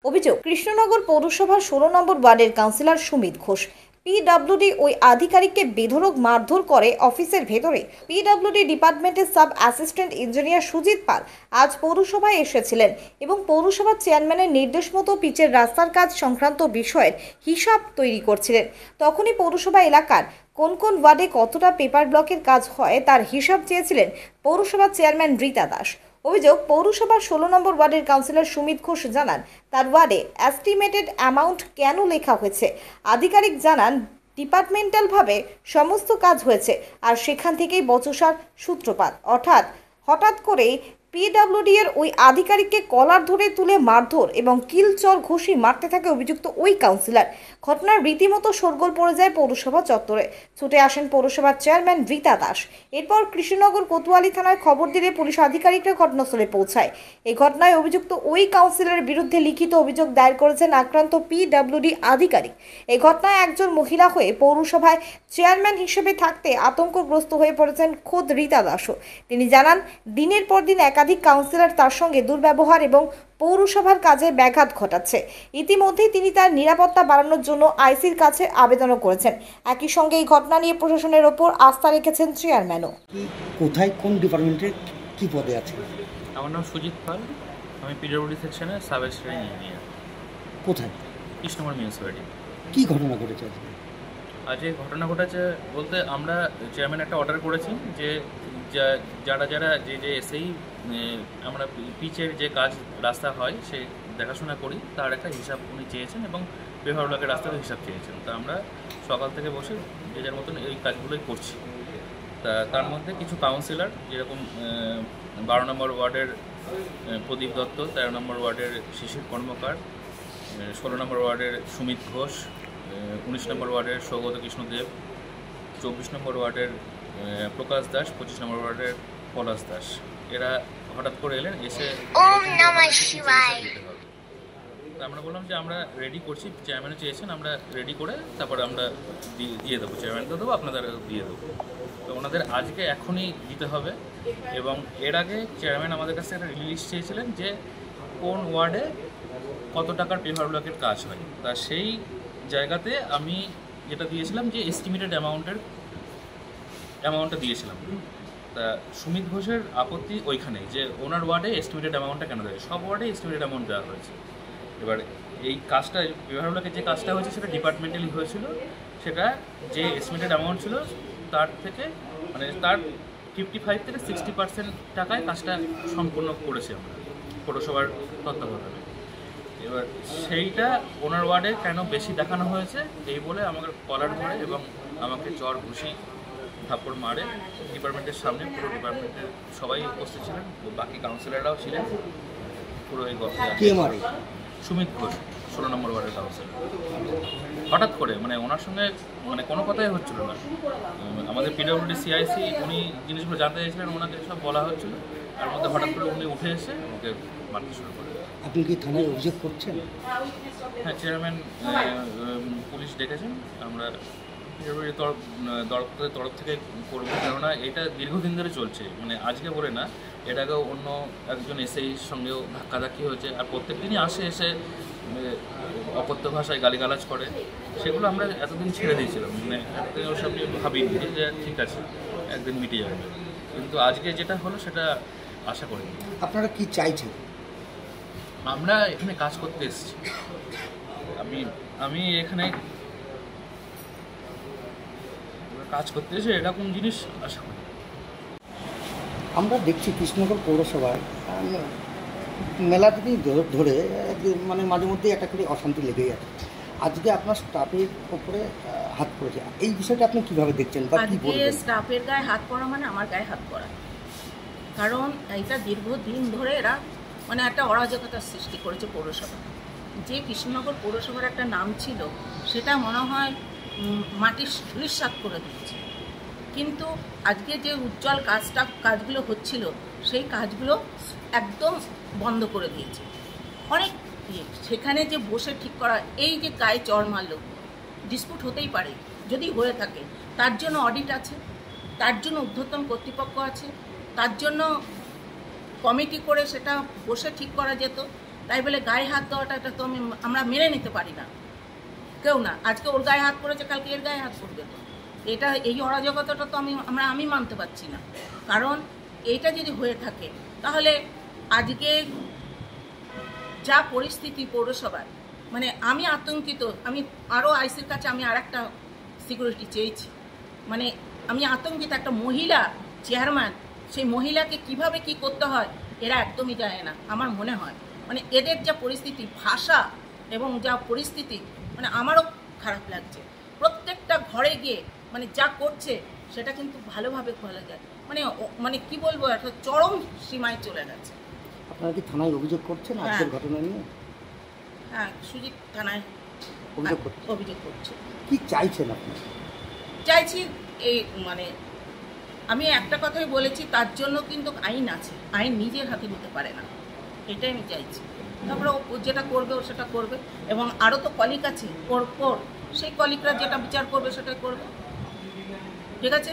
অভিযোগ, কৃষ্ণনগর পৌরসভার 16 নম্বর ওয়ার্ডের কাউন্সিলর সুমিত ঘোষ পিডব্লিউডি ওই আধিকারিককে বেধড়ক মারধর করে অফিসের ভেতরে। পিডব্লিউডি ডিপার্টমেন্টের সাব অ্যাসিস্ট্যান্ট ইঞ্জিনিয়ার সুজিত পাল আজ পৌরসভায় এসেছিলেন এবং পৌরসভার চেয়ারম্যানের নির্দেশ মতো পিচের রাস্তার কাজ সংক্রান্ত বিষয়ের হিসাব তৈরি করছিলেন। তখনই পৌরসভা এলাকার কোন কোন ওয়ার্ডে কতটা পেপার ব্লকের কাজ হয় তার হিসাব চেয়েছিলেন পৌরসভার চেয়ারম্যান রীতা দাস। অভিযোগ, পৌরসভার 16 নম্বর ওয়ার্ডের কাউন্সিলর সুমিত ঘোষ জানান তার ওয়ার্ডে এস্টিমেটেড অ্যামাউন্ট কেন লেখা হয়েছে। আধিকারিক জানান ডিপার্টমেন্টালভাবে সমস্ত কাজ হয়েছে আর সেখান থেকেই বচসার সূত্রপাত। হঠাৎ করেই পিডব্লিউডি এর ওই আধিকারিককে কলার ধরে তুলে মারধর এবং কিলচর ঘুষি মারতে থাকে অভিযুক্ত ওই কাউন্সিলর। ঘটনার রীতিমতো শোরগোল পড়ে যায় পৌরসভা চত্বরে। ছুটে আসেন পৌরসভার চেয়ারম্যান রীতা দাস। এরপর কৃষ্ণনগর কোতোয়ালি থানায় খবর দিলে পুলিশ আধিকারিকরা ঘটনাস্থলে পৌঁছায়। এই ঘটনায় অভিযুক্ত ওই কাউন্সিলরের বিরুদ্ধে লিখিত অভিযোগ দায়ের করেছেন আক্রান্ত পিডব্লিউডি আধিকারিক। এই ঘটনায় একজন মহিলা হয়ে পৌরসভায় চেয়ারম্যান হিসেবে থাকতে আতঙ্কগ্রস্ত হয়ে পড়েছেন খোদ রীতা দাসও। তিনি জানান, দিনের পর দিন একাধিক কাউন্সিলর তার সঙ্গে দুর্ব্যবহার এবং পৌরসভার কাজে ব্যাঘাত ঘটাচ্ছে। ইতিমধ্যেই তিনি তার নিরাপত্তা বাড়ানোর জন্য আইসির কাছে আবেদনও করেছেন। একই সঙ্গে এই ঘটনা নিয়ে প্রশাসনের ওপর আস্থা রেখেছেন চেয়ারম্যানও। কোথায় কোন ডিপার্টমেন্টে কি পদে আছে? আমার নাম সুজিত পাল, আমি পিডব্লিউডি সেকশনের সাব অ্যাসিস্ট্যান্ট ইঞ্জিনিয়ার। কোথায়? কৃষ্ণনগর মিউনিসিপ্যালিটি। কি ঘটনা ঘটেছে আজকে? আজকে ঘটনা ঘটেছে বলতে আমরা চেয়ারম্যান একটা অর্ডার করেছি যে যারা যে এসেই আমরা পিচের যে কাজ রাস্তা হয় সে দেখাশোনা করি তার একটা হিসাব উনি চেয়েছেন এবং পেপার ব্লকের রাস্তারও হিসাব চেয়েছেন। তা আমরা সকাল থেকে বসে যে যার মতন এই কাজগুলোই করছি। তার মধ্যে কিছু কাউন্সিলর যেরকম 12 নম্বর ওয়ার্ডের প্রদীপ দত্ত, 13 নম্বর ওয়ার্ডের শিশির কর্মকার, 16 নম্বর ওয়ার্ডের সুমিত ঘোষ, 19 নম্বর ওয়ার্ডের সৌগত কৃষ্ণদেব, 24 নম্বর ওয়ার্ডের প্রকাশ দাস, 25 নম্বর ওয়ার্ডের পলাশ দাস, এরা হঠাৎ করে এলেন, এসে আমরা বললাম যে আমরা রেডি করছি, চেয়ারম্যানে চেয়েছেন আমরা রেডি করে তারপরে আমরা দিয়ে দেবো, চেয়ারম্যানকে দেবো, আপনাদের দিয়ে দেবো। তো ওনাদের আজকে এখনই দিতে হবে এবং এর আগে চেয়ারম্যান আমাদের কাছে একটা লিস্ট চেয়েছিলেন যে কোন ওয়ার্ডে কত টাকার পেপার ব্লকের কাজ হয়। তা সেই জায়গাতে আমি যেটা দিয়েছিলাম যে এস্টিমেটেড অ্যামাউন্টটা দিয়েছিলাম। তা সুমিত ঘোষের আপত্তি ওইখানে যে ওনার ওয়ার্ডে এস্টিমেটেড অ্যামাউন্টটা কেন দেয়, সব ওয়ার্ডে এস্টিমেটেড অ্যামাউন্ট দেওয়া হয়েছে। এবার এই কাজটা পেপার ব্লকের যে কাজটা হয়েছে সেটা ডিপার্টমেন্টালি হয়েছিল, সেটা যে এস্টিমেটেড অ্যামাউন্ট ছিল তার থেকে মানে তার 55 থেকে 60% টাকায় কাজটা সম্পূর্ণ করেছি আমরা পৌরসভার তত্ত্বাবধানে। এবার সেইটা ওনার ওয়ার্ডে কেন বেশি দেখানো হয়েছে এই বলে আমাকে কলার ধরে এবং আমাকে চর ঘুষি থাপ্পড় মারে ডিপার্টমেন্টের সামনে। পুরো ডিপার্টমেন্টের সবাই উপস্থিত ছিলেন, বাকি কাউন্সিলররাও ছিলেন। পুরো এই সুমিত ঘোষ 16 নম্বর ওয়ার্ডের কাউন্সিলর হঠাৎ করে মানে ওনার সঙ্গে মানে কোনো কথাই হচ্ছিল না। আমাদের পিডব্লিউডি সিআইসি উনি জিনিসগুলো জানতে চাইছিলেন, ওনাকে সব বলা হচ্ছিল, তার মধ্যে হঠাৎ করে উনি উঠে এসে ওকে মারতে শুরু করেন। আপনি কি থানায় অভিযোগ করছেন? হ্যাঁ, চেয়ারম্যান পুলিশ ডেকেছেন, আমরা পিডব্লিউডি তরফ থেকে করবো, কেননা এটা দীর্ঘদিন ধরে চলছে, মানে আজকে বলে না, এর আগেও অন্য একজন এসএইর সঙ্গেও ধাক্কাধাক্কি হয়েছে আর প্রত্যেক দিনই এসে অকথ্য ভাষায় গালিগালাজ করে। সেগুলো আমরা এতদিন ছেড়ে দিয়েছিলাম, মানে এতদিন ওসব নিয়ে ভাবিনি যে ঠিক আছে একদিন মিটে যাবে, কিন্তু আজকে যেটা হলো সেটা আশা করিনি। আপনারা কি চাইছেন? আমরা এখানে কাজ করতে এসেছি, আমি এখানে কাজ করতে এসে এরকম জিনিস আশা করি। আমরা দেখছি কৃষ্ণনগর পৌরসভায় মেলা দিন ধরে মানে মাঝে মধ্যেই একটা করে অশান্তি লেগেই আছে। আজকে আপনার স্টাফের উপরে হাত পড়েছে, এই বিষয়টা আপনি কিভাবে দেখছেন বা কি বলবেন? স্টাফের গায়ে হাত পড়া মানে আমার গায়ে হাত পড়া, কারণ এটা দীর্ঘদিন ধরে এরা মানে একটা অরাজকতার সৃষ্টি করেছে পৌরসভা। যে কৃষ্ণনগর পৌরসভার একটা নাম ছিল সেটা মনে হয় মাটির ধূলিসাৎ করে দিচ্ছে। কিন্তু আজকে যে উজ্জ্বল কাজগুলো হচ্ছিল সেই কাজগুলো একদম বন্ধ করে দিয়েছে। অনেক সেখানে যে বসে ঠিক করা, এই যে গায়ে চড় মারল, ডিসপুট হতেই পারে, যদি হয়ে থাকে তার জন্য অডিট আছে, তার জন্য ঊর্ধ্বতন কর্তৃপক্ষ আছে, তার জন্য কমিটি করে সেটা বসে ঠিক করা যেত। তাই বলে গায়ে হাত দেওয়াটা এটা তো আমরা মেনে নিতে পারি না, কেউ না। আজকে ওর গায়ে হাত করেছে, কালকে এর গায়ে হাত করবে। তো এটা এই অরাজকতাটা তো আমি মানতে পারছি না। কারণ এইটা যদি হয়ে থাকে তাহলে আজকে যা পরিস্থিতি পৌরসভার, মানে আমি আতঙ্কিত। আমি আরও আইসির কাছে আমি আর একটা সিকিউরিটি চেয়েছি, মানে আমি আতঙ্কিত। একটা মহিলা চেয়ারম্যান, সেই মহিলাকে কিভাবে কি করতে হয় এরা একদমই জানে না আমার মনে হয়। মানে এদের যা পরিস্থিতি, ভাষা এবং যা পরিস্থিতি, মানে আমারও খারাপ লাগছে। প্রত্যেকটা ঘরে গিয়ে মানে যা করছে সেটা কিন্তু ভালোভাবে বলা যায়, মানে কি বলবো, একটা চরম সীমায় চলে গেছে। আপনারা কি থানায় অভিযোগ করছেন আজকের ঘটনা নিয়ে? হ্যাঁ, সুজিত থানায় অভিযোগ করছে। কি চাইছেন আপনি? চাইছি এই মানে আমি একটা কথাই বলেছি, তার জন্য কিন্তু আইন আছে, আইন নিজের হাতে নিতে পারে না, এটাই আমি চাইছি। তারপরে ও যেটা করবে ও সেটা করবে, এবং আরও তো কলিগ আছে ওর পর, সেই কলিগরা যেটা বিচার করবে সেটাই করবে, ঠিক আছে।